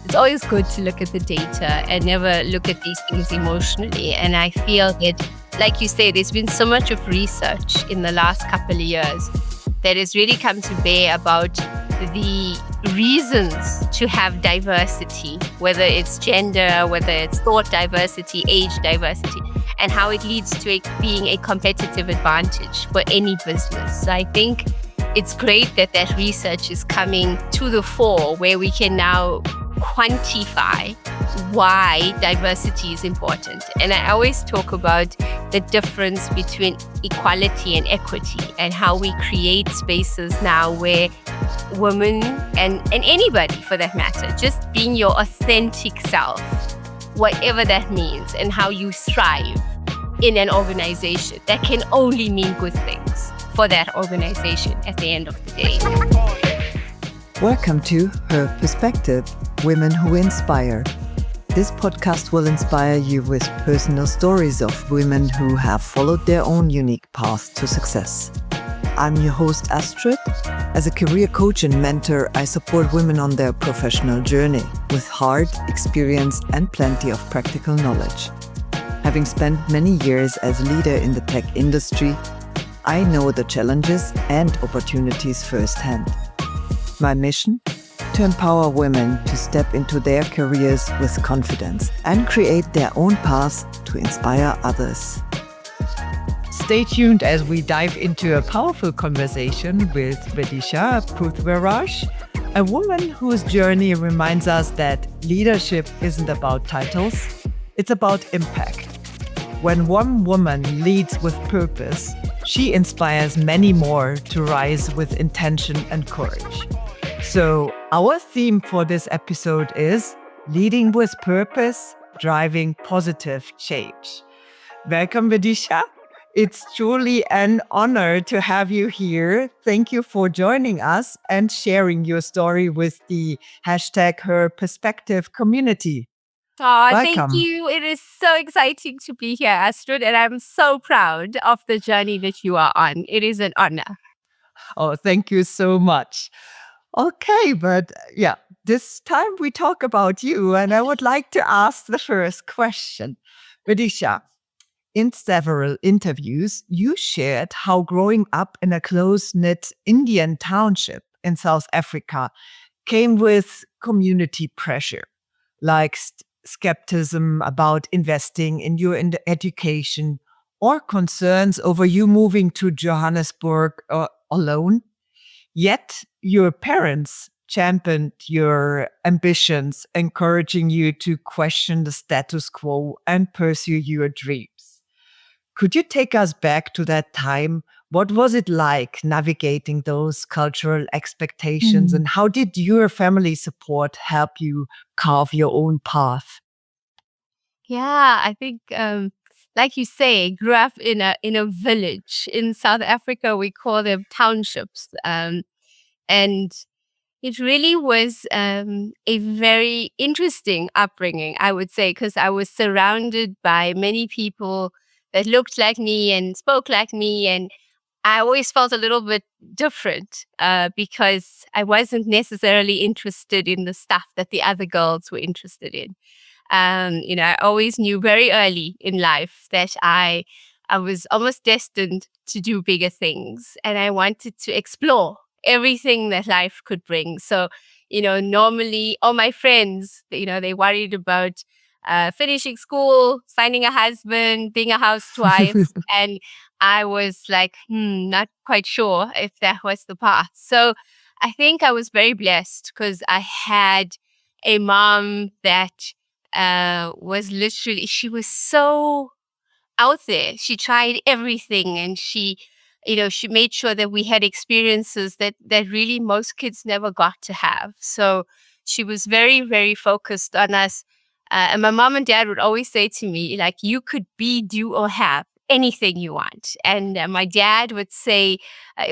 it's always good to look at the data and never look at these things emotionally. And I feel that, like you say, there's been so much of research in the last couple of years that has really come to bear about the reasons to have diversity, whether it's gender, whether it's thought diversity, age diversity, and how it leads to it being a competitive advantage for any business. So I think it's great that that research is coming to the fore, where we can now quantify why diversity is important. And I always talk about the difference between equality and equity, and how we create spaces now where women and anybody for that matter, just being your authentic self, whatever that means, and how you thrive in an organization, that can only mean good things for that organization at the end of the day. Welcome to Her Perspective, Women Who Inspire. This podcast will inspire you with personal stories of women who have followed their own unique path to success. I'm your host, Astrid. As a career coach and mentor, I support women on their professional journey with heart, experience, and plenty of practical knowledge. Having spent many years as a leader in the tech industry, I know the challenges and opportunities firsthand. My mission? To empower women to step into their careers with confidence and create their own path to inspire others. Stay tuned as we dive into a powerful conversation with Videsha Proothveerajh, a woman whose journey reminds us that leadership isn't about titles, it's about impact. When one woman leads with purpose, she inspires many more to rise with intention and courage. So our theme for this episode is leading with purpose, driving positive change. Welcome, Videsha. It's truly an honor to have you here. Thank you for joining us and sharing your story with the hashtag Her Perspective community. Oh, Welcome. thank you. It is so exciting to be here, Astrid, and I'm so proud of the journey that you are on. It is an honor. Oh, thank you so much. Okay, but this time we talk about you, and I would like to ask the first question. Videsha, in several interviews, you shared how growing up in a close-knit Indian township in South Africa came with community pressure, like skepticism about investing in your education, or concerns over you moving to Johannesburg alone. Yet your parents championed your ambitions, encouraging you to question the status quo and pursue your dreams. Could you take us back to that time? What was it like navigating those cultural expectations, and how did your family support help you carve your own path? Yeah, I think, like you say, grew up in a village in South Africa. We call them townships, and it really was a very interesting upbringing, I would say, because I was surrounded by many people that looked like me and spoke like me, and I always felt a little bit different because I wasn't necessarily interested in the stuff that the other girls were interested in. I always knew very early in life that I was almost destined to do bigger things, and I wanted to explore everything that life could bring. So, normally all my friends, they worried about finishing school, finding a husband, being a housewife, and I was like, not quite sure if that was the path. So I think I was very blessed because I had a mom that she was so out there. She tried everything, and she made sure that we had experiences that really most kids never got to have. So she was very, very focused on us. And my mom and dad would always say to me, like, you could be, do, or have anything you want. And my dad would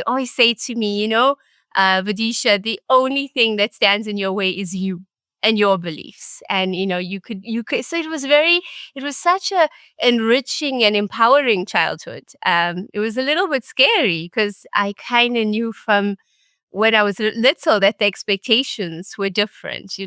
always say to me, Videsha, the only thing that stands in your way is you and your beliefs. And, you could, so it was such a enriching and empowering childhood. It was a little bit scary because I kind of knew from when I was little that the expectations were different,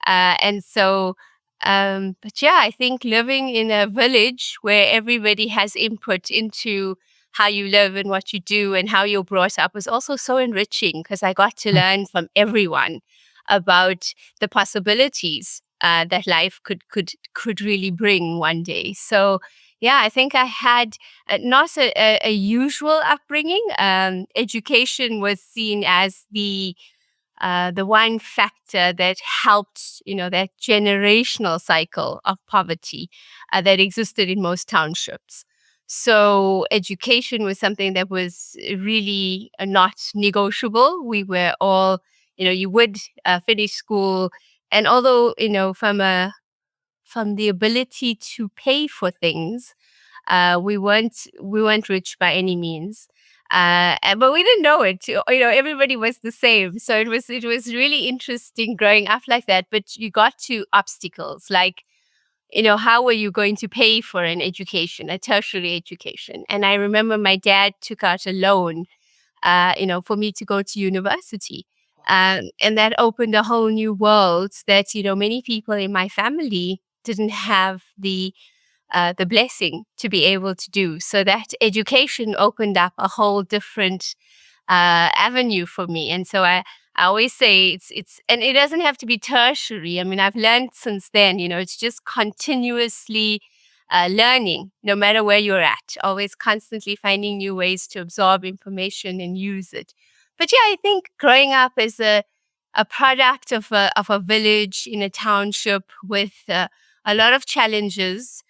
And so, but yeah, I think living in a village where everybody has input into how you live and what you do and how you're brought up was also so enriching because I got to learn from everyone about the possibilities that life could really bring one day. So yeah, I think I had not a usual upbringing. Education was seen as the one factor that helped, that generational cycle of poverty that existed in most townships. So education was something that was really not negotiable. We were all, you would finish school, and although from the ability to pay for things, we weren't rich by any means. But we didn't know it. Everybody was the same. So it was really interesting growing up like that. But you got to obstacles like, how were you going to pay for an education, a tertiary education? And I remember my dad took out a loan, for me to go to university. And that opened a whole new world that, many people in my family didn't have the blessing to be able to do. So that education opened up a whole different avenue for me. And so I always say and it doesn't have to be tertiary. I mean, I've learned since then, it's just continuously learning, no matter where you're at, always constantly finding new ways to absorb information and use it. But yeah, I think growing up as a product of a village in a township with a lot of challenges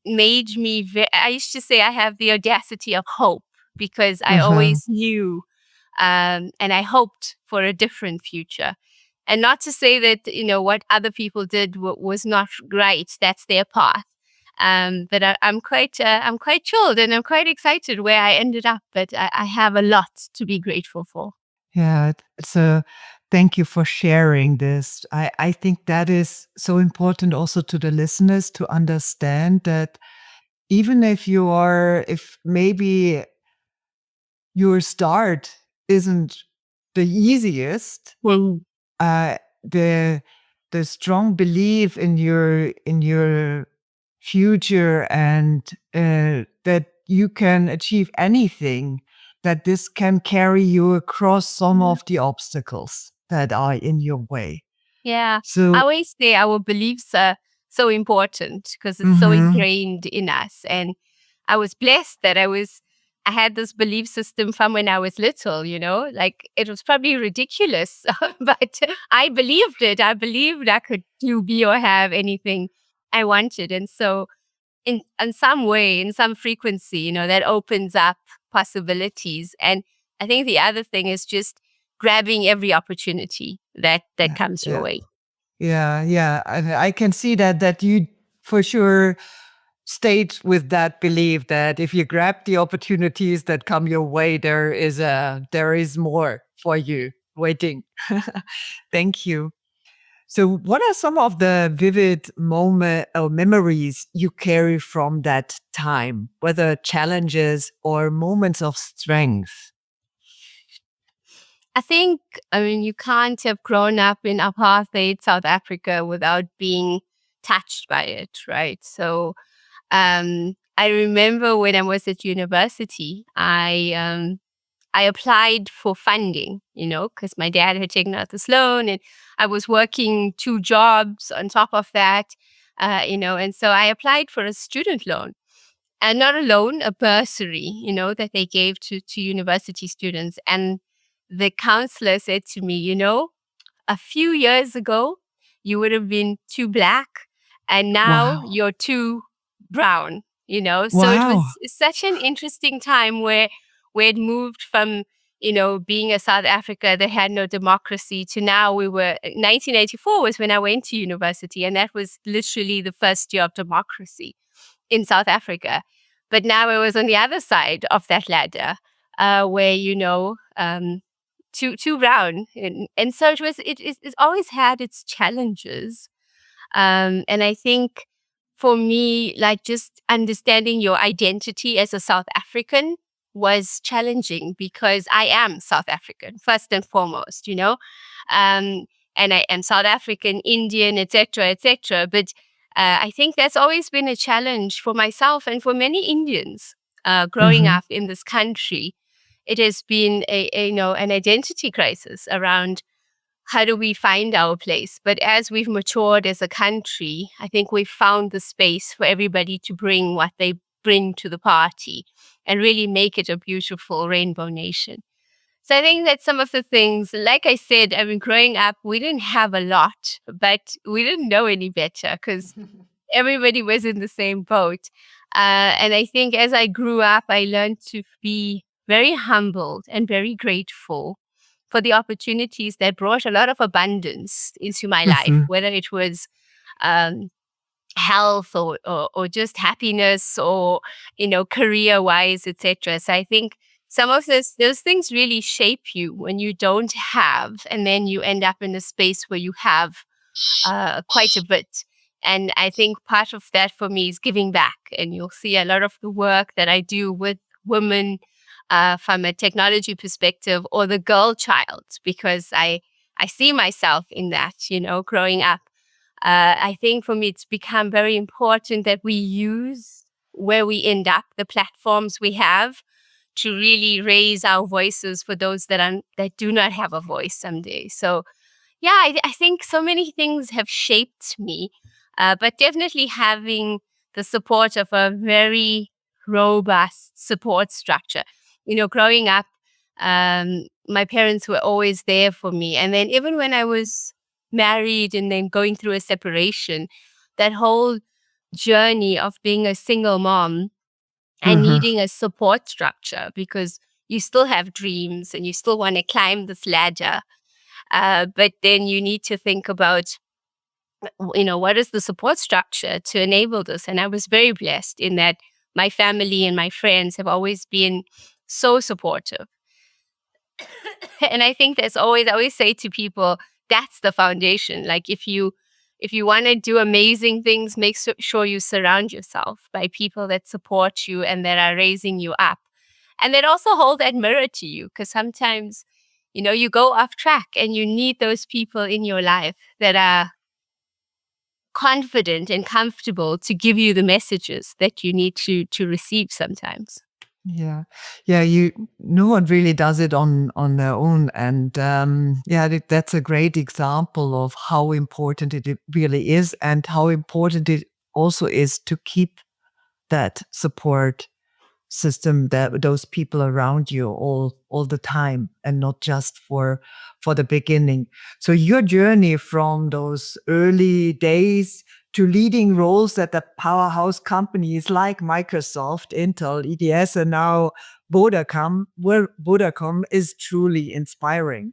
made me, I used to say I have the audacity of hope because I Mhm. always knew and I hoped for a different future. And not to say that, what other people did was not right. That's their path. But I'm quite chilled and I'm quite excited where I ended up. But I have a lot to be grateful for. Yeah, so thank you for sharing this. I think that is so important also to the listeners to understand that even if maybe your start isn't the easiest, Mm. uh, the the strong belief in your future and that you can achieve anything, that this can carry you across some Yeah. of the obstacles that are in your way. Yeah. I So, always say our beliefs are so important because it's so mhm. ingrained in us. And I was blessed that I had this belief system from when I was little, like it was probably ridiculous, but I believed it. I believed I could do, be, or have anything I wanted. And so in some way, in some frequency, that opens up possibilities. And I think the other thing is just grabbing every opportunity that Yeah, comes your yeah, way. yeah, yeah. And I can see that you for sure stayed with that belief that if you grab the opportunities that come your way, there is more for you waiting. Thank you. So, what are some of the vivid moment or memories you carry from that time, whether challenges or moments of strength? I think, I mean, you can't have grown up in apartheid South Africa without being touched by it, right? So I remember when I was at university, I applied for funding, because my dad had taken out this loan and I was working two jobs on top of that, and so I applied for a student loan. And not a loan, a bursary, that they gave to university students. And the counselor said to me, a few years ago, you would have been too black, and now Wow. you're too brown, So it Wow. was such an interesting time where it moved from, being a South Africa that had no democracy to now 1984 was when I went to university, and that was literally the first year of democracy in South Africa. But now it was on the other side of that ladder, where too brown, and so it's always had its challenges. And I think for me, like just understanding your identity as a South African was challenging because I am South African first and foremost, um, and I am South African, Indian, etc., etc. But I think that's always been a challenge for myself and for many Indians growing Mhm. up in this country. It has been an identity crisis around how do we find our place. But as we've matured as a country, I think we've found the space for everybody to bring what they bring to the party and really make it a beautiful rainbow nation. So I think that some of the things, like I said, I mean, growing up, we didn't have a lot, but we didn't know any better because everybody was in the same boat. And I think as I grew up, I learned to be very humbled and very grateful for the opportunities that brought a lot of abundance into my life, Mhm. whether it was um, health or just happiness or career wise, etc. So I think some of those things really shape you when you don't have, and then you end up in a space where you have quite a bit. And I think part of that for me is giving back. And you'll see a lot of the work that I do with women from a technology perspective or the girl child, because I see myself in that, growing up. I think for me, it's become very important that we use where we end up, the platforms we have, to really raise our voices for those that do not have a voice someday. So yeah, I think so many things have shaped me, but definitely having the support of a very robust support structure. Growing up, my parents were always there for me. And then even when I was married and then going through a separation, that whole journey of being a single mom and Mhm. needing a support structure because you still have dreams and you still want to climb this ladder, but then you need to think about, what is the support structure to enable this? And I was very blessed in that my family and my friends have always been so supportive. And I think I always say to people, that's the foundation. Like if you want to do amazing things, make sure you surround yourself by people that support you and that are raising you up. And that also hold that mirror to you because sometimes, you go off track and you need those people in your life that are confident and comfortable to give you the messages that you need to receive sometimes. Yeah. Yeah, no one really does it on their own. And yeah, that's a great example of how important it really is and how important it also is to keep that support system, that those people around you all the time and not just for the beginning. So your journey from those early days to leading roles at the powerhouse companies like Microsoft, Intel, EDS, and now Vodacom is truly inspiring.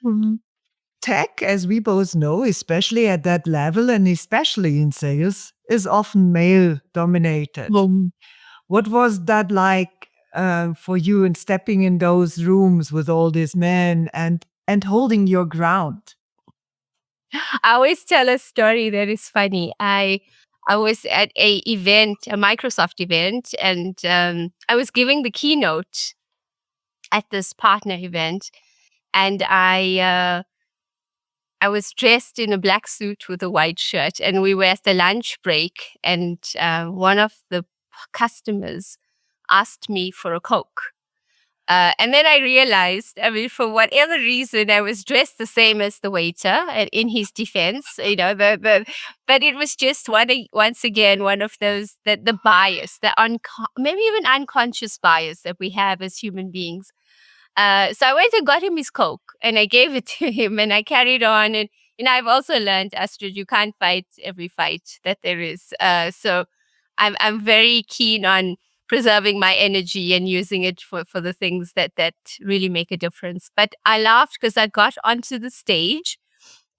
Mhm. Tech, as we both know, especially at that level and especially in sales, is often male dominated. Um, What was that like for you in stepping in those rooms with all these men and holding your ground? I always tell a story that is funny. I was at a Microsoft event, and I was giving the keynote at this partner event, and I was dressed in a black suit with a white shirt, and we were at the lunch break, and one of the customers asked me for a Coke. And then I realized, I mean, for whatever reason, I was dressed the same as the waiter. And in his defense, but it was just once again one of those that the bias, maybe even unconscious bias that we have as human beings. So I went and got him his Coke and I gave it to him and I carried on. And I've also learned, Astrid, you can't fight every fight that there is. So I'm very keen on preserving my energy and using it for the things that really make a difference. But I laughed because I got onto the stage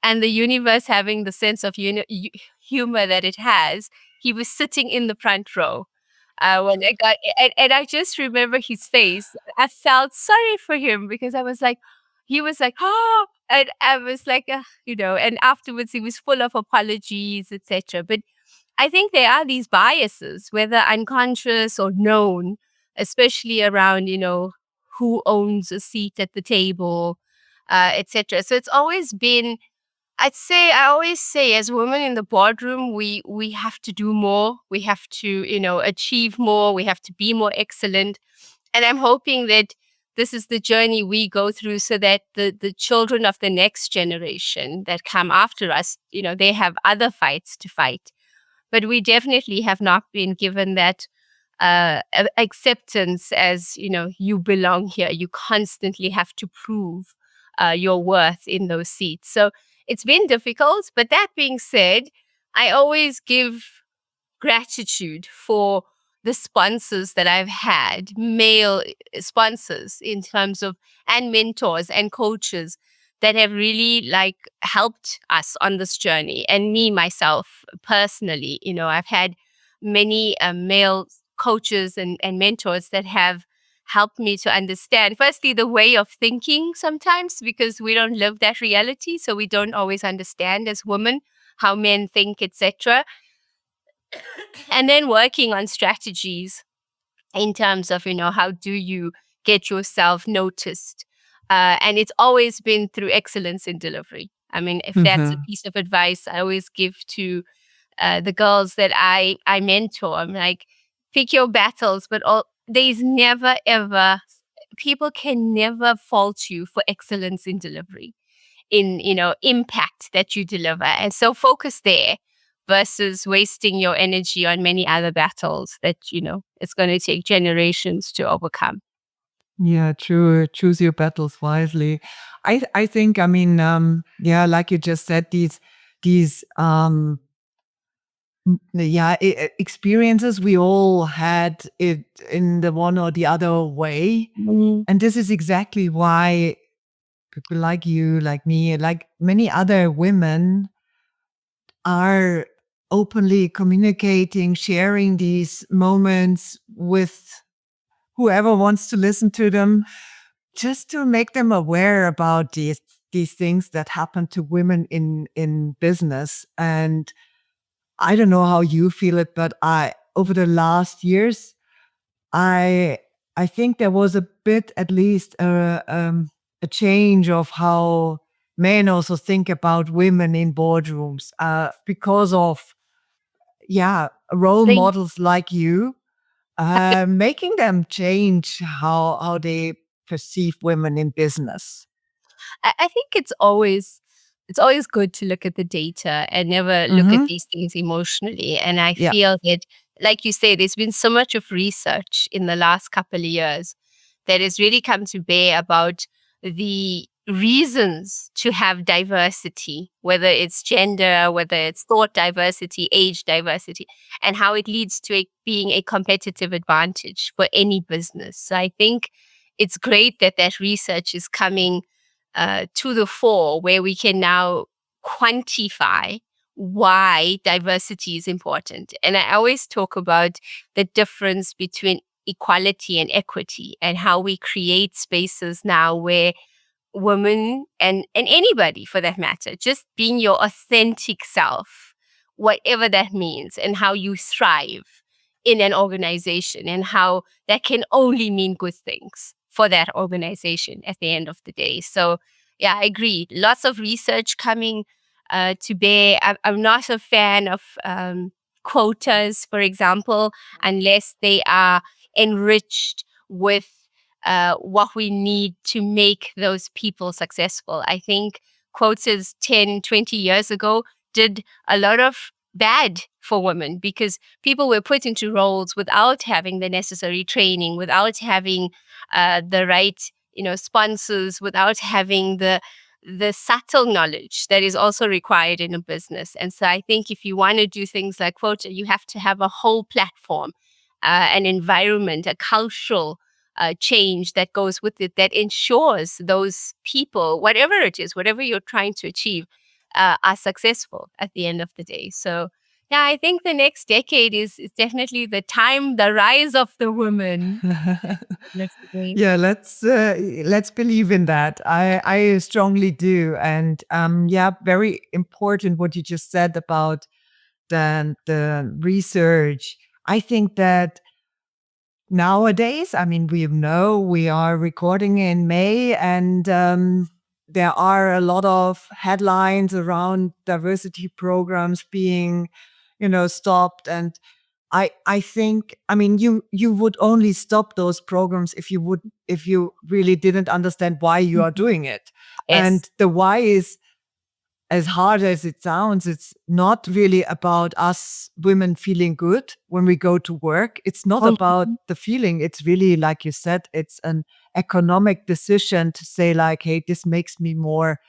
and the universe having the sense of humor that it has, he was sitting in the front row. When I got, and I just remember his face. I felt sorry for him because I was like, he was like, oh, and I was like, and afterwards he was full of apologies, etc. But I think there are these biases, whether unconscious or known, especially around, who owns a seat at the table, etc. So it's always been I always say, as women in the boardroom, we have to do more. We have to, achieve more. We have to be more excellent. And I'm hoping that this is the journey we go through, so that the children of the next generation that come after us, they have other fights to fight. But we definitely have not been given that acceptance, as you belong here. You constantly have to prove your worth in those seats. So it's been difficult. But that being said, I always give gratitude for the sponsors that I've had, male sponsors in terms of, and mentors and coaches that have really like helped us on this journey. And me, myself, personally, I've had many male coaches and mentors that have helped me to understand, firstly, the way of thinking sometimes, because we don't live that reality. So we don't always understand as women how men think, etc. And then working on strategies in terms of, how do you get yourself noticed. And it's always been through excellence in delivery. I mean, if that's a Mhm. piece of advice I always give to the girls that I mentor, I'm like, pick your battles, but there's never ever, people can never fault you for excellence in delivery, in impact that you deliver. And so focus there versus wasting your energy on many other battles that it's going to take generations to overcome. Yeah, true. Choose your battles wisely. I think, I mean, yeah, like you just said, these yeah, experiences, we all had it in the one or the other way. Mm. And this is exactly why people like you, like me, like many other women are openly communicating, sharing these moments with whoever wants to listen to them, just to make them aware about these things that happen to women in business. And I don't know how you feel it, but I over the last years, I I think there was a bit, at least, a change of how men also think about women in boardrooms, because of, yeah, role They models like you, making them change how they perceive women in business. I think it's always good to look at the data and never look at Hmm. these things emotionally. And I Yeah. feel that, like you say, there's been so much of research in the last couple of years that has really come to bear about the reasons to have diversity, whether it's gender, whether it's thought diversity, age diversity, and how it leads to it being a competitive advantage for any business. So I think it's great that that research is coming to the fore, where we can now quantify why diversity is important. And I always talk about the difference between equality and equity, and how we create spaces now where women and anybody for that matter, just being your authentic self, whatever that means, and how you thrive in an organization, and how that can only mean good things for that organization at the end of the day. So yeah, I agree. Lots of research coming to bear. I'm not a fan of quotas, for example, unless they are enriched with what we need to make those people successful. I think quotas 10, 20 years ago did a lot of bad for women, because people were put into roles without having the necessary training, without having the right, sponsors, without having the subtle knowledge that is also required in a business. And so I think if you want to do things like quota, you have to have a whole platform, an environment, a cultural change that goes with it, that ensures those people, whatever it is, whatever you're trying to achieve, are successful at the end of the day. So, yeah, I think the next decade is definitely the rise of the woman. That's the game. Yeah, let's believe in that. I strongly do. And yeah, very important what you just said about the research. I think that nowadays, I mean, we know we are recording in May, and there are a lot of headlines around diversity programs being, stopped. And I think, I mean, you would only stop those programs if you really didn't understand why you are Mhm. doing it. Yes. And the why is, as hard as it sounds, it's not really about us women feeling good when we go to work. It's not about Mhm. the feeling. It's really, like you said, it's an economic decision to say, like, hey, this makes me more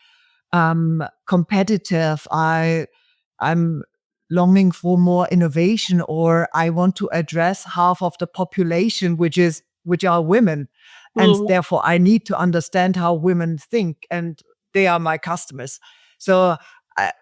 competitive. I'm longing for more innovation, or I want to address half of the population, which are women. And Mm. therefore I need to understand how women think, and they are my customers. So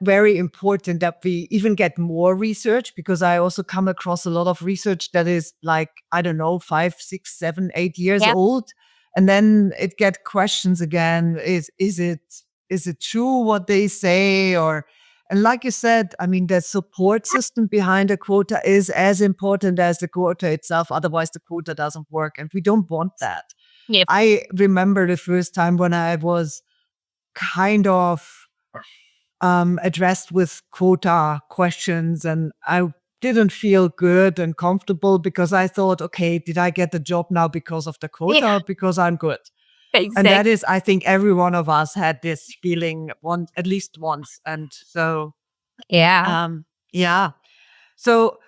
very important that we even get more research, because I also come across a lot of research that is like, I don't know, 5, 6, 7, 8 years Yep. old. And then it get questions again. Is it true what they say? Or, and like you said, I mean, the support system behind a quota is as important as the quota itself. Otherwise, the quota doesn't work. And we don't want that. Yep. I remember the first time when I was kind of addressed with quota questions, and I didn't feel good and comfortable, because I thought, okay, did I get the job now because of the quota Yeah. or because I'm good? And that Exactly. is, I think every one of us had this feeling at least once. And so, Yeah. um, yeah. So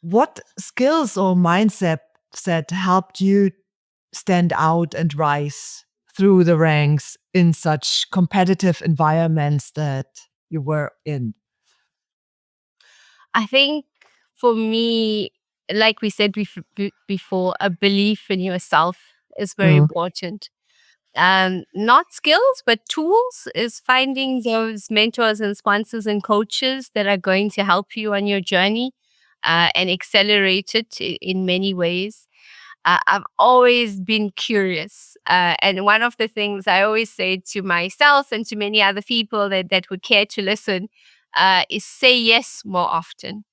what skills or mindset set helped you stand out and rise through the ranks in such competitive environments that you were in? I think for me, like we said before, a belief in yourself is very Mm. important. Not skills, but tools is finding those mentors and sponsors and coaches that are going to help you on your journey and accelerate it in many ways. I've always been curious. And one of the things I always say to myself and to many other people that would care to listen is say yes more often.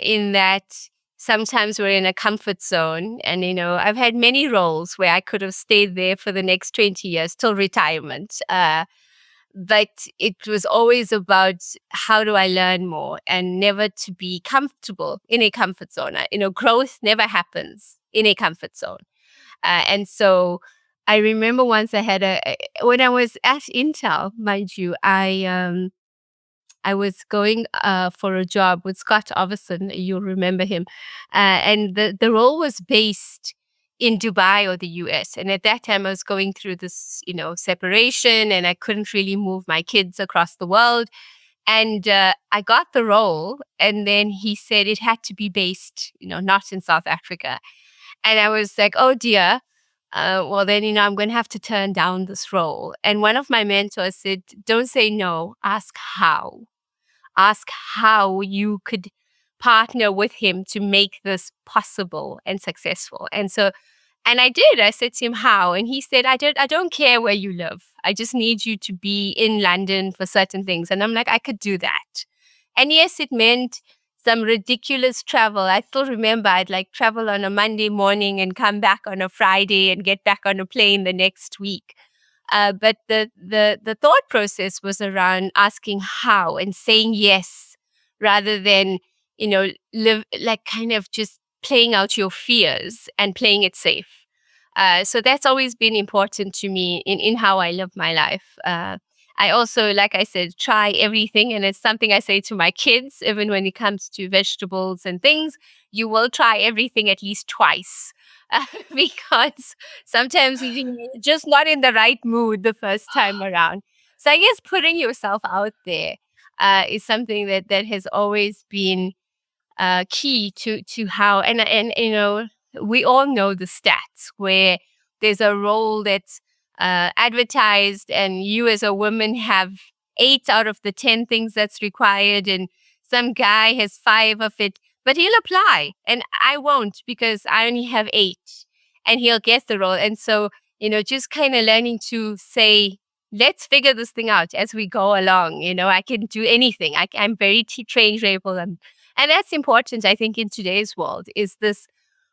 In that sometimes we're in a comfort zone. And, I've had many roles where I could have stayed there for the next 20 years till retirement. But it was always about how do I learn more and never to be comfortable in a comfort zone. Growth never happens in a comfort zone. And so I remember once I had when I was at Intel, mind you, I was going for a job with Scott Overson. You'll remember him. And the role was based in Dubai or the US. And at that time, I was going through this, separation, and I couldn't really move my kids across the world. And I got the role. And then he said it had to be based, not in South Africa. And I was like, oh dear. Well, then, I'm going to have to turn down this role. And one of my mentors said, don't say no, ask how you could partner with him to make this possible and successful. And I did. I said to him, how? And he said, I don't care where you live. I just need you to be in London for certain things. And I'm like, I could do that. And yes, it meant some ridiculous travel. I still remember I'd like travel on a Monday morning and come back on a Friday and get back on a plane the next week. But the thought process was around asking how and saying yes rather than, live like kind of just playing out your fears and playing it safe. So that's always been important to me in how I live my life. I also, like I said, try everything. And it's something I say to my kids, even when it comes to vegetables and things, you will try everything at least twice. Because sometimes you're just not in the right mood the first time around. So I guess putting yourself out there is something that has always been key to how and we all know the stats where there's a role that's advertised, and you as a woman have 8 out of the 10 things that's required, and some guy has 5 of it, but he'll apply and I won't because I only have 8, and he'll get the role. And so just kind of learning to say, let's figure this thing out as we go along. I can do anything. I'm very trainable, and that's important, I think, in today's world, is this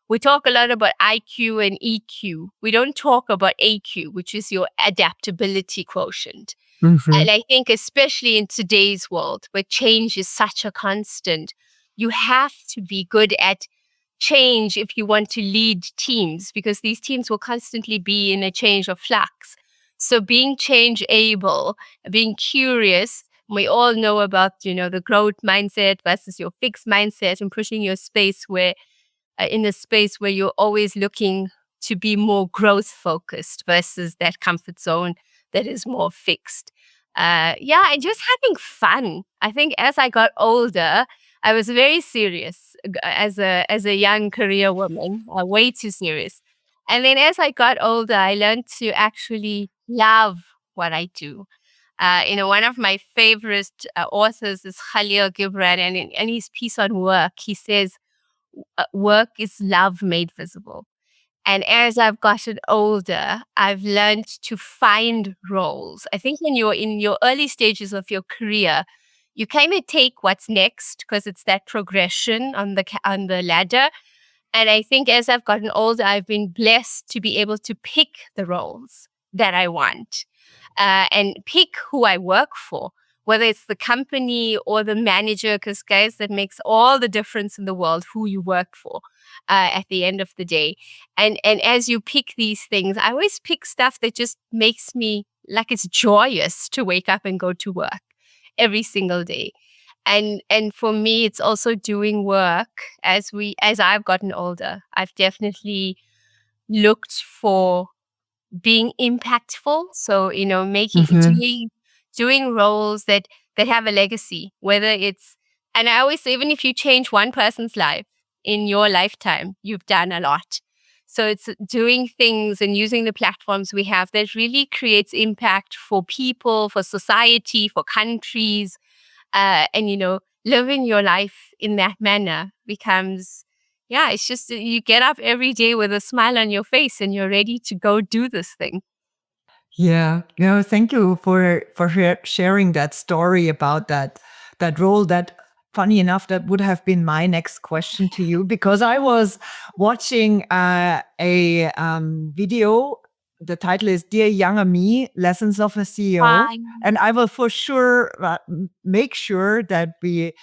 We talk a lot about IQ and EQ. We don't talk about AQ, which is your adaptability quotient. Mhm. And I think, especially in today's world where change is such a constant, you have to be good at change if you want to lead teams, because these teams will constantly be in a change of flux. So being change able, being curious, we all know about, the growth mindset versus your fixed mindset, and pushing your space where in a space where you're always looking to be more growth focused versus that comfort zone that is more fixed. Yeah, and just having fun. I think as I got older, I was very serious as a young career woman, way too serious. And then as I got older, I learned to actually love what I do. One of my favorite authors is Khalil Gibran, and in his piece on work, he says, work is love made visible. And as I've gotten older, I've learned to find roles. I think when you're in your early stages of your career, you kind of take what's next because it's that progression on the ladder. And I think as I've gotten older, I've been blessed to be able to pick the roles that I want, and pick who I work for, whether it's the company or the manager, because guys, that makes all the difference in the world who you work for at the end of the day. And as you pick these things, I always pick stuff that just makes me like it's joyous to wake up and go to work every single day. And for me, it's also doing work as I've gotten older. I've definitely looked for being impactful. So, Mhm. doing roles that have a legacy, whether it's, and I always say, even if you change one person's life in your lifetime, you've done a lot. So it's doing things and using the platforms we have that really creates impact for people, for society, for countries, and living your life in that manner becomes, yeah, it's just you get up every day with a smile on your face and you're ready to go do this thing. Yeah. No, thank you for sharing that story about that role. That, funny enough, that would have been my next question to you, because I was watching a video. The title is "Dear Younger Me: Lessons of a CEO," Fine. and I will for sure make sure that we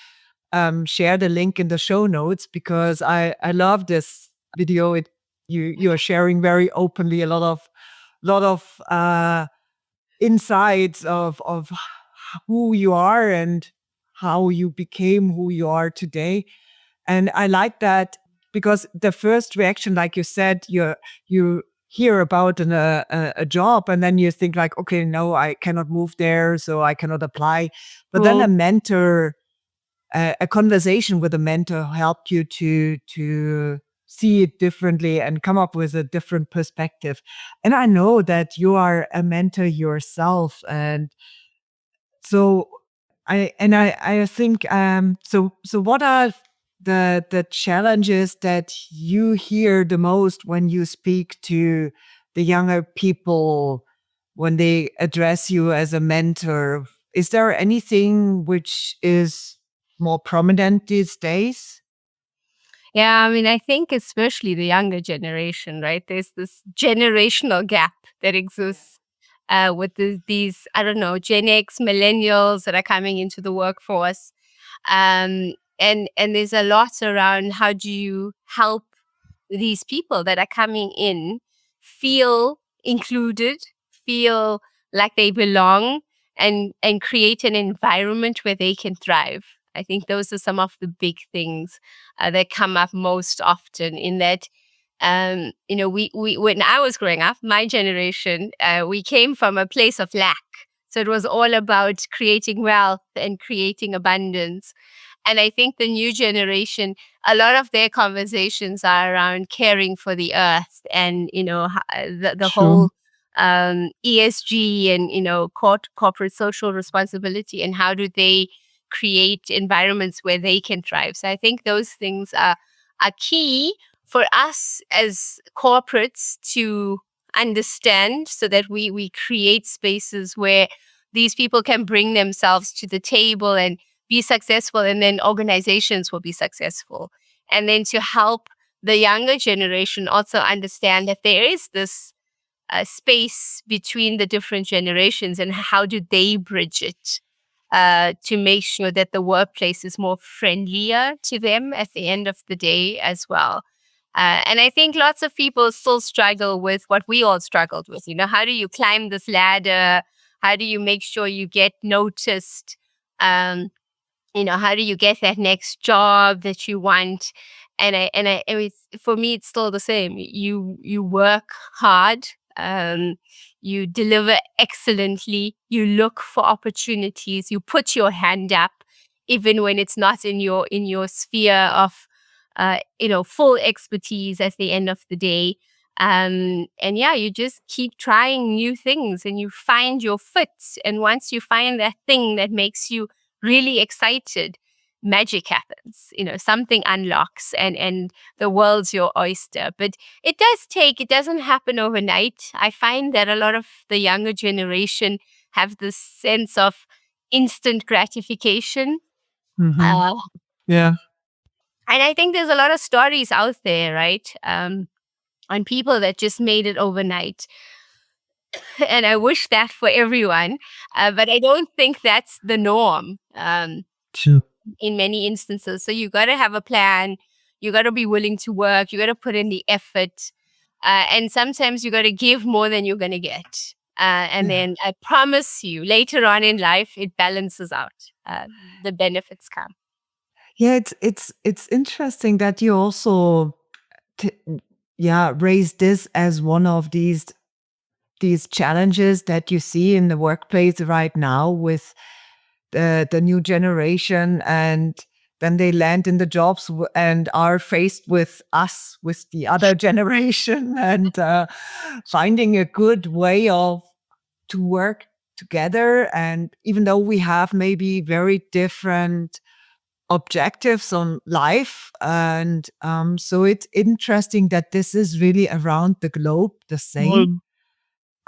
share the link in the show notes, because I love this video. You are sharing very openly a lot of insights of who you are and how you became who you are today. And I like that, because the first reaction, like you said, you hear about a job, and then you think like, okay, no, I cannot move there, so I cannot apply. But then True. a conversation with a mentor helped you to see it differently and come up with a different perspective. And I know that you are a mentor yourself, and so I think so what are the challenges that you hear the most when you speak to the younger people, when they address you as a mentor? Is there anything which is more prominent these days? Yeah, I mean, I think especially the younger generation, right? There's this generational gap that exists with these, I don't know, Gen X millennials that are coming into the workforce. And there's a lot around how do you help these people that are coming in feel included, feel like they belong, and create an environment where they can thrive. I think those are some of the big things that come up most often in that. We when I was growing up, my generation, we came from a place of lack. So it was all about creating wealth and creating abundance. And I think the new generation, a lot of their conversations are around caring for the earth and, the True. whole ESG and, corporate social responsibility, and how do they create environments where they can thrive. So I think those things are key for us as corporates to understand, so that we create spaces where these people can bring themselves to the table and be successful, and then organizations will be successful. And then to help the younger generation also understand that there is this space between the different generations, and how do they bridge it to make sure that the workplace is more friendlier to them at the end of the day as well. And I think lots of people still struggle with what we all struggled with. How do you climb this ladder? How do you make sure you get noticed? Um, how do you get that next job that you want? For me, it's still the same. You work hard, you deliver excellently, you look for opportunities, you put your hand up, even when it's not in your sphere of, full expertise at the end of the day. And yeah, you just keep trying new things and you find your fit. And once you find that thing that makes you really excited, magic happens. Something unlocks, and the world's your oyster. But it doesn't happen overnight. I find that a lot of the younger generation have this sense of instant gratification. Mhm. Uh, Yeah. and I think there's a lot of stories out there, right? On people that just made it overnight. And I wish that for everyone. But I don't think that's the norm. True. In many instances. So you got to have a plan. You got to be willing to work. You got to put in the effort. And sometimes you got to give more than you're going to get. And Yeah. then I promise you, later on in life, it balances out. The benefits come. Yeah, it's interesting that you also t- raise this as one of these challenges that you see in the workplace right now with the new generation, and then they land in the jobs and are faced with us, with the other generation, and finding a good way of to work together. And even though we have maybe very different objectives on life, and so it's interesting that this is really around the globe the same.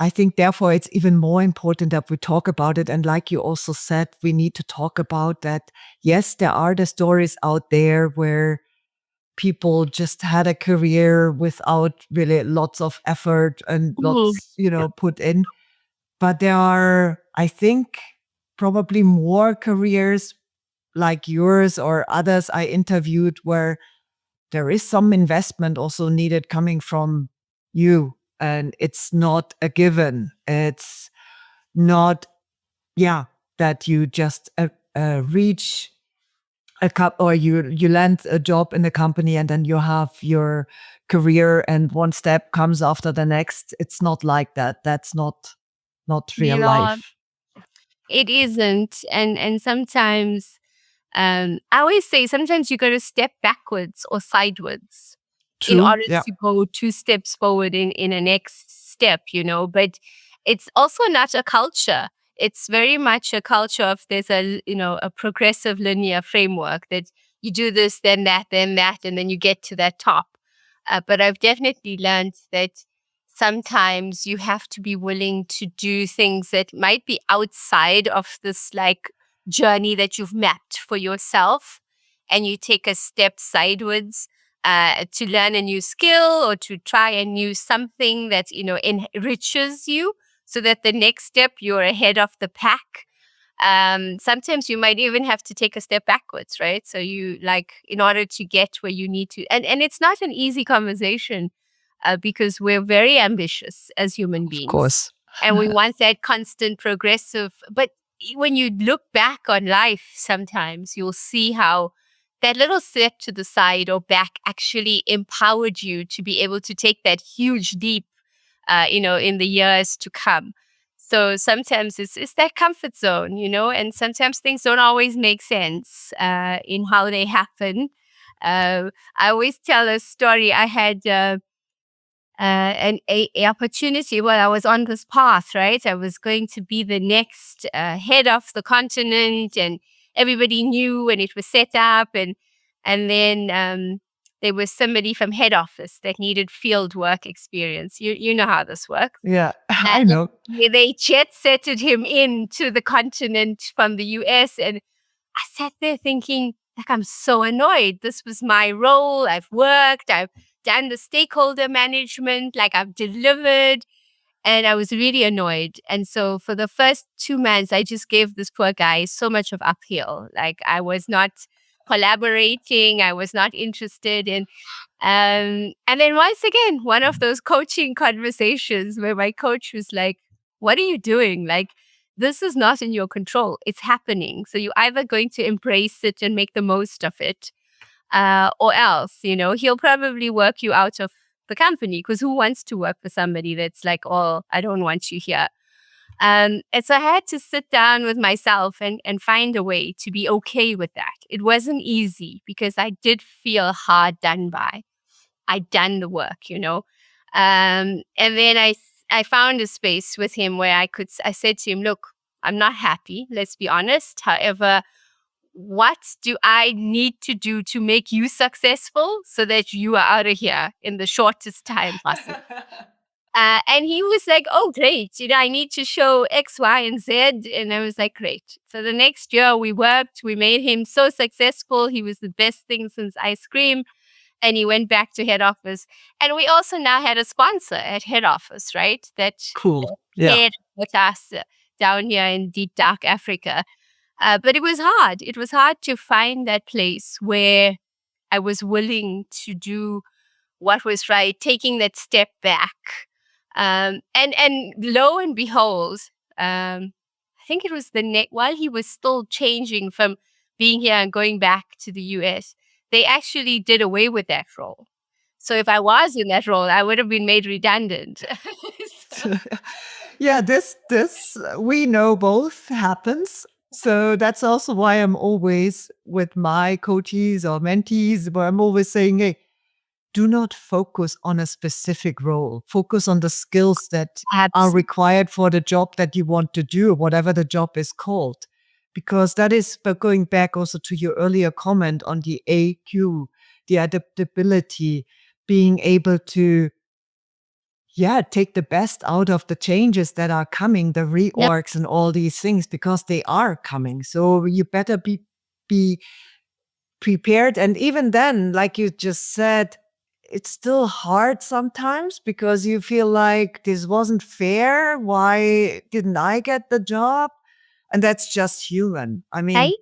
I think therefore it's even more important that we talk about it. And like you also said, we need to talk about that. Yes, there are the stories out there where people just had a career without really lots of effort and Mhm. lots, put in. But there are, I think, probably more careers like yours or others I interviewed where there is some investment also needed coming from you. And it's not a given. It's not, that you just reach a cup or you land a job in a company and then you have your career and one step comes after the next. It's not like that. That's not real You know, life. it isn't. And sometimes, I always say sometimes you got to step backwards or sideways in True. order Yeah. to go two steps forward in a next step. But it's also not a culture. It's very much a culture of there's a progressive linear framework that you do this, then that, and then you get to that top. But I've definitely learned that sometimes you have to be willing to do things that might be outside of this like journey that you've mapped for yourself, and you take a step sideways to learn a new skill or to try a new something that enriches you, so that the next step you're ahead of the pack. Sometimes you might even have to take a step backwards, right? So you like in order to get where you need to, and it's not an easy conversation because we're very ambitious as human Of beings, course. and we want that constant progressive. But when you look back on life, sometimes you'll see how that little step to the side or back actually empowered you to be able to take that huge leap, in the years to come. So sometimes it's that comfort zone, and sometimes things don't always make sense in how they happen. I always tell a story. I had a opportunity. Well, I was on this path, right? I was going to be the next head of the continent, and everybody knew, and it was set up, and then there was somebody from head office that needed field work experience. You know how this works. Yeah, I And know. they jet setted him into the continent from the US, and I sat there thinking, like, I'm so annoyed. This was my role. I've worked, I've done the stakeholder management, like I've delivered. And I was really annoyed. And so for the first 2 months, I just gave this poor guy so much of uphill. Like I was not collaborating. I was not interested in. And then once again, one of those coaching conversations where my coach was like, what are you doing? Like, this is not in your control. It's happening. So you're either going to embrace it and make the most of it, or else, he'll probably work you out of the company, because who wants to work for somebody that's like, oh, I don't want you here. And so I had to sit down with myself and find a way to be okay with that. It wasn't easy because I did feel hard done by. I'd done the work. And then I found a space with him where I said to him, look, I'm not happy. Let's be honest. However, what do I need to do to make you successful so that you are out of here in the shortest time possible? And he was like, oh, great. I need to show X, Y, and Z. And I was like, great. So the next year we worked, we made him so successful. He was the best thing since ice cream. And he went back to head office. And we also now had a sponsor at head office, right? That Cool. Yeah. cared with us down here in deep, dark Africa. But it was hard. It was hard to find that place where I was willing to do what was right, taking that step back. And lo and behold, I think it was while he was still changing from being here and going back to the US, they actually did away with that role. So if I was in that role, I would have been made redundant. Yeah, this we know both happens. So that's also why I'm always with my coaches or mentees, where I'm always saying, hey, do not focus on a specific role. Focus on the skills that are required for the job that you want to do, whatever the job is called. Because that is going back also to your earlier comment on the AQ, the adaptability, being able to take the best out of the changes that are coming, the reorgs and all these things, because they are coming. So you better be prepared. And even then, like you just said, it's still hard sometimes because you feel like this wasn't fair. Why didn't I get the job? And that's just human. I mean, Right?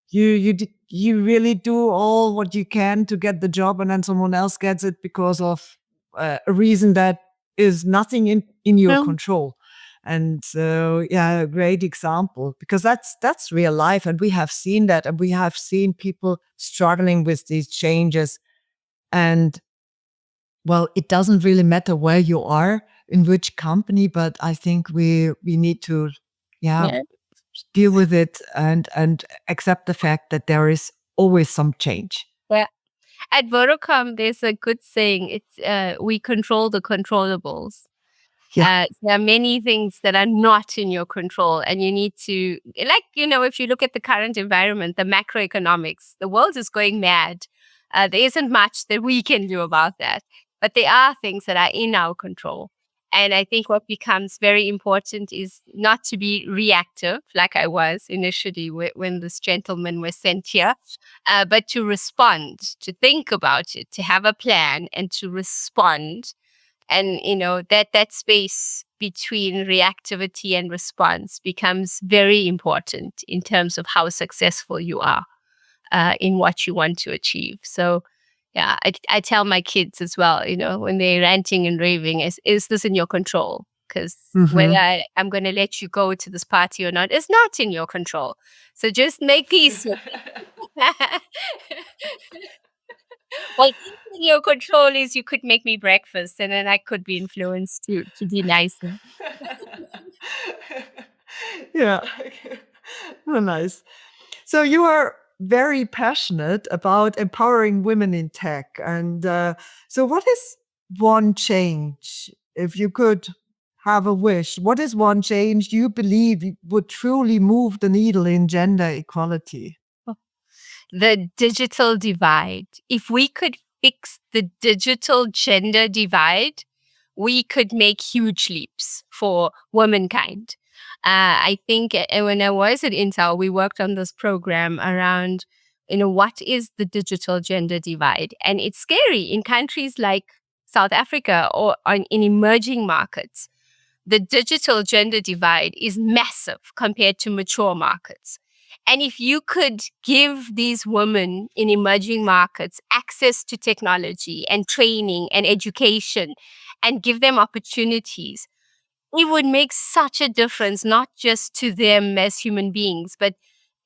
you really do all what you can to get the job, and then someone else gets it because of a reason that is nothing in your Well, control. And so, yeah, a great example, because that's real life, and we have seen that, and we have seen people struggling with these changes. And well, it doesn't really matter where you are, in which company, but I think we need to, yeah. deal with it and accept the fact that there is always some change. Well, at Vodacom, there's a good saying. It's we control the controllables. Yeah. There are many things that are not in your control, and you need to, like, if you look at the current environment, the macroeconomics, the world is going mad. There isn't much that we can do about that, but there are things that are in our control. And I think what becomes very important is not to be reactive, like I was initially when this gentleman was sent here, but to respond, to think about it, to have a plan, and to respond. And that space between reactivity and response becomes very important in terms of how successful you are in what you want to achieve. So yeah, I tell my kids as well, when they're ranting and raving, is this in your control? Because whether I'm going to let you go to this party or not is not in your control. So just make peace with it. Well, in your control is you could make me breakfast, and then I could be influenced to be nicer. Yeah. Oh, nice. So you are very passionate about empowering women in tech. And so what is one change, if you could have a wish, what is one change you believe would truly move the needle in gender equality? The digital divide. If we could fix the digital gender divide, we could make huge leaps for womankind. I think when I was at Intel, we worked on this program around, what is the digital gender divide? And it's scary in countries like South Africa or in emerging markets. The digital gender divide is massive compared to mature markets. And if you could give these women in emerging markets access to technology and training and education and give them opportunities, it would make such a difference, not just to them as human beings, but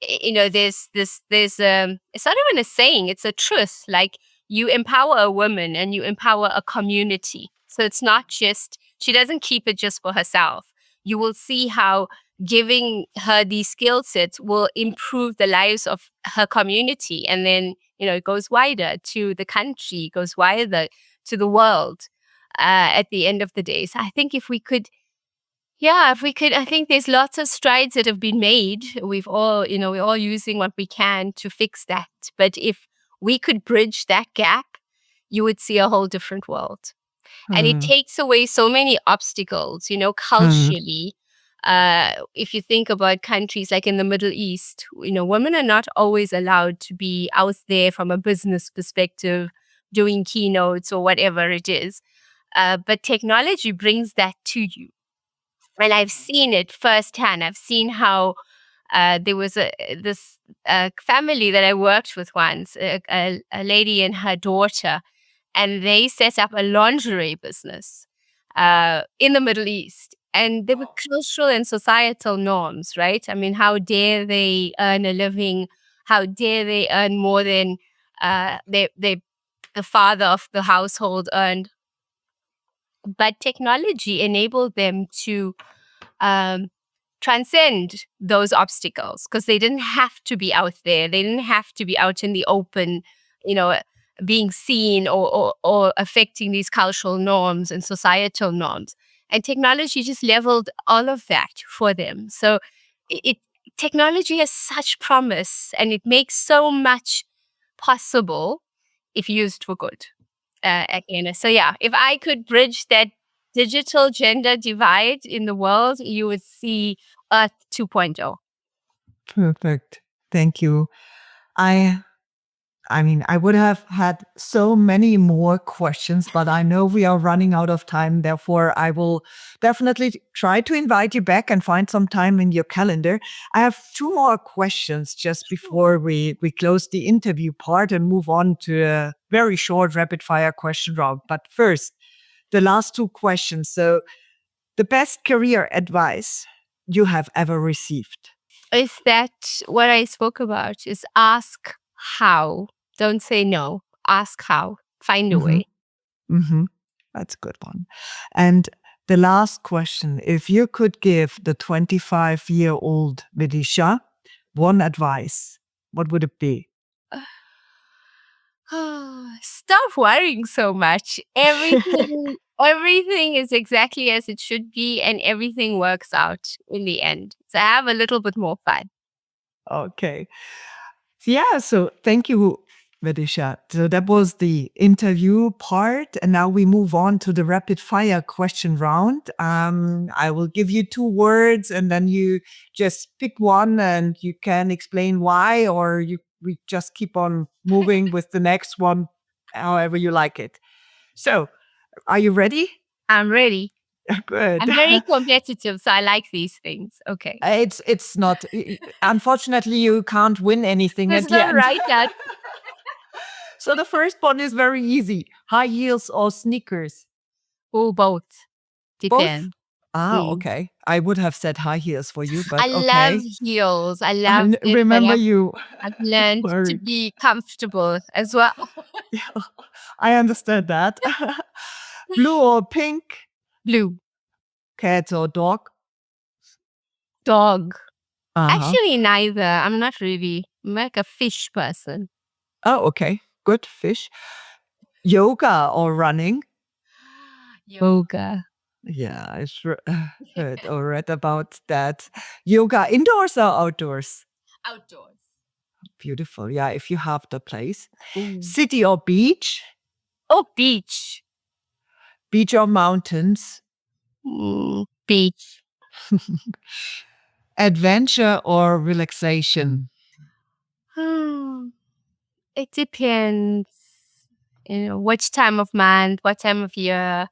it's not even a saying, it's a truth. Like, you empower a woman and you empower a community. So it's not just, she doesn't keep it just for herself. You will see how giving her these skill sets will improve the lives of her community. And then, it goes wider to the country, goes wider to the world at the end of the day. So I think if we could, I think there's lots of strides that have been made. We're all using what we can to fix that. But if we could bridge that gap, you would see a whole different world. And it Hmm. takes away so many obstacles, Hmm. culturally. If you think about countries like in the Middle East, women are not always allowed to be out there from a business perspective, doing keynotes or whatever it is. But technology brings that to you. And I've seen it firsthand. I've seen how there was this family that I worked with once, a lady and her daughter, and they set up a lingerie business in the Middle East. And there were cultural and societal norms, right? I mean, how dare they earn a living? How dare they earn more than the father of the household earned? But technology enabled them to um, transcend those obstacles because they didn't have to be out there. They didn't have to be out in the open, you know, being seen or affecting these cultural norms and societal norms. And technology just leveled all of that for them. So it technology has such promise and it makes so much possible if used for good. Again, so yeah, if I could bridge that digital gender divide in the world, you would see Earth 2.0. Perfect. Thank you. I I mean, I would have had so many more questions, but I know we are running out of time. Therefore, I will definitely try to invite you back and find some time in your calendar. I have two more questions just before we close the interview part and move on to a very short rapid fire question round. But first, the last two questions. So, the best career advice you have ever received? Is that what I spoke about? Is ask how. Don't say no. Ask how. Find a Mm-hmm. way. Mm-hmm. That's a good one. And the last question, if you could give the 25-year-old Vidisha one advice, what would it be? Stop worrying so much. Everything is exactly as it should be, and everything works out in the end. So have a little bit more fun. Okay. Yeah, so thank you, Vidisha. So that was the interview part. And now we move on to the rapid fire question round. I will give you two words and then you just pick one and you can explain why, or we just keep on moving with the next one, however you like it. So, are you ready? I'm ready. Good. I'm very competitive, so I like these things. Okay. It's not, unfortunately, you can't win anything There's at the no end. right answer. So the first one is very easy. High heels or sneakers? Oh, both. Both? Depend. Ah, Mm. okay. I would have said high heels for you, I but love okay. heels. I I love it, but remember you I've learned to worried. be comfortable as well. Yeah, I understand that. Blue or pink? Blue. Cat or dog? Dog. Uh-huh. Actually, neither. I'm not really. I'm like a fish person. Oh, okay. Good fish. Yoga or running? Yoga. Yeah, heard or read about that. Yoga indoors or outdoors? Outdoors. Beautiful. Yeah, if you have the place. Ooh. City or beach? Oh, beach. Beach or mountains? Beach. Adventure or relaxation? Hmm. It depends, which time of month, what time of year.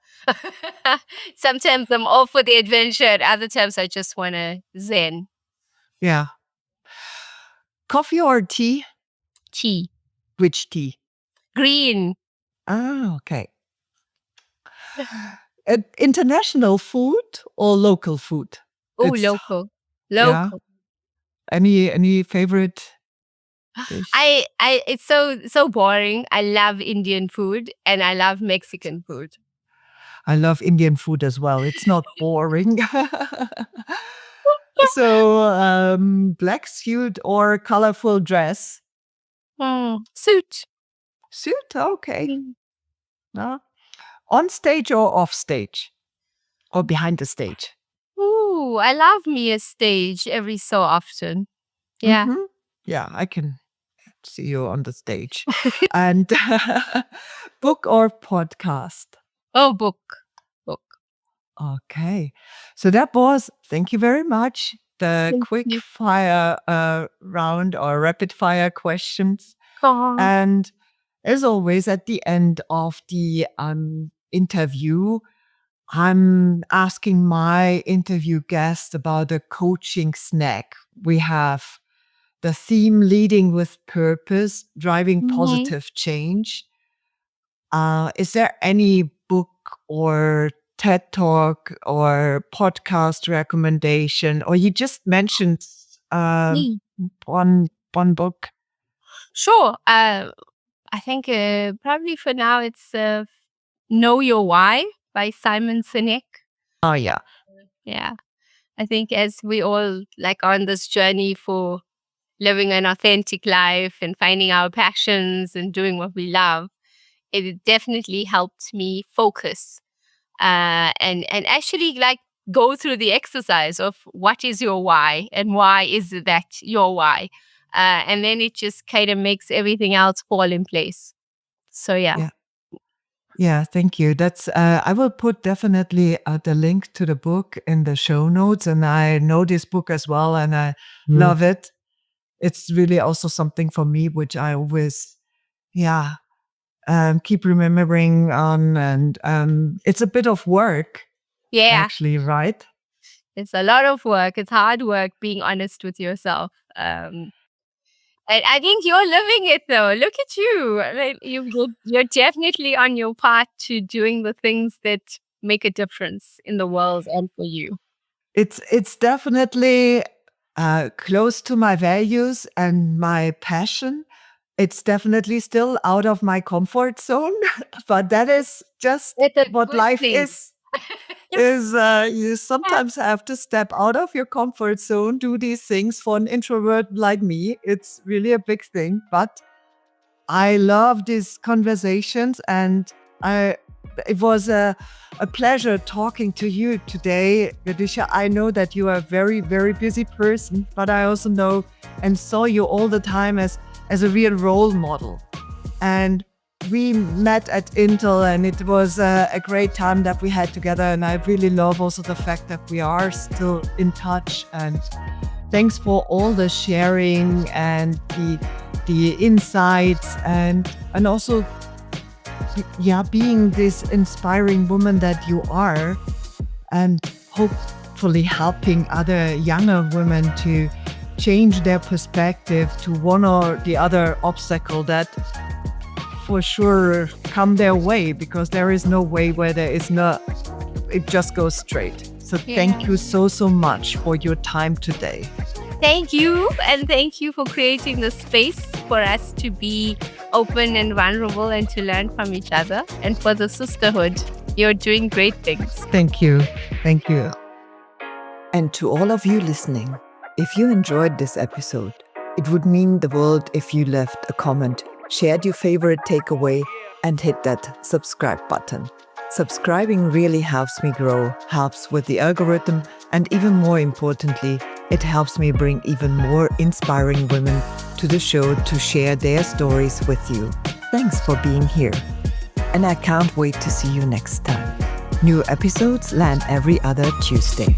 Sometimes I'm all for the adventure, and other times I just want to zen. Yeah. Coffee or tea? Tea. Which tea? Green. Ah, okay. International food or local food? Oh, It's local. yeah. Local. Any favorite dish? It's so boring. I love Indian food and I love Mexican food. I love Indian food as well. It's not boring. So, black suit or colorful dress? Suit. Suit, okay. Mm. Uh, on stage or off stage? Or behind the stage? Ooh, I love me a stage every so often. Yeah. Mm-hmm. Yeah, I can see you on the stage. And book or podcast? Oh, book. Book. Okay. So that was, thank you very much, the Thank quick you. fire round or rapid fire questions. Aw. And as always, at the end of the interview, I'm asking my interview guest about a coaching snack. We have the theme leading with purpose, driving Mhm. positive change. Is there any book or TED Talk or podcast recommendation, or you just mentioned Mm. one book? Sure. I think probably for now it's Know Your Why by Simon Sinek. Oh yeah, Yeah. I think as we all like on this journey for living an authentic life and finding our passions and doing what we love, it definitely helped me focus and actually like go through the exercise of what is your why and why is that your why. And then it just kind of makes everything else fall in place. So yeah. yeah. Yeah, thank you. That's I will put definitely the link to the book in the show notes, and I know this book as well, and I love it. It's really also something for me, which I always, yeah, keep remembering on, and it's a bit of work, Yeah. actually, right? It's a lot of work. It's hard work being honest with yourself. And I think you're living it though. Look at you. Like, you're definitely on your path to doing the things that make a difference in the world and for you. It's definitely close to my values and my passion. It's definitely still out of my comfort zone, but that is just It's a what good life thing. is you sometimes have to step out of your comfort zone, do these things. For an introvert like me, it's really a big thing, but I love these conversations, and it was a pleasure talking to you today, Videsha. I know that you are a very, very busy person, but I also know and saw you all the time as a real role model. And we met at Intel, and it was a great time that we had together. And I really love also the fact that we are still in touch. And thanks for all the sharing and the insights, and also being this inspiring woman that you are, and hopefully helping other younger women to change their perspective to one or the other obstacle that for sure come their way, because there is no way where there is no, it just goes straight. So thank you so much for your time today. Thank you. And thank you for creating the space for us to be open and vulnerable and to learn from each other, and for the sisterhood. You're doing great things. Thank you. Thank you. And to all of you listening, if you enjoyed this episode, it would mean the world if you left a comment, shared your favorite takeaway, and hit that subscribe button. Subscribing really helps me grow, helps with the algorithm, and even more importantly, it helps me bring even more inspiring women to the show to share their stories with you. Thanks for being here. And I can't wait to see you next time. New episodes land every other Tuesday.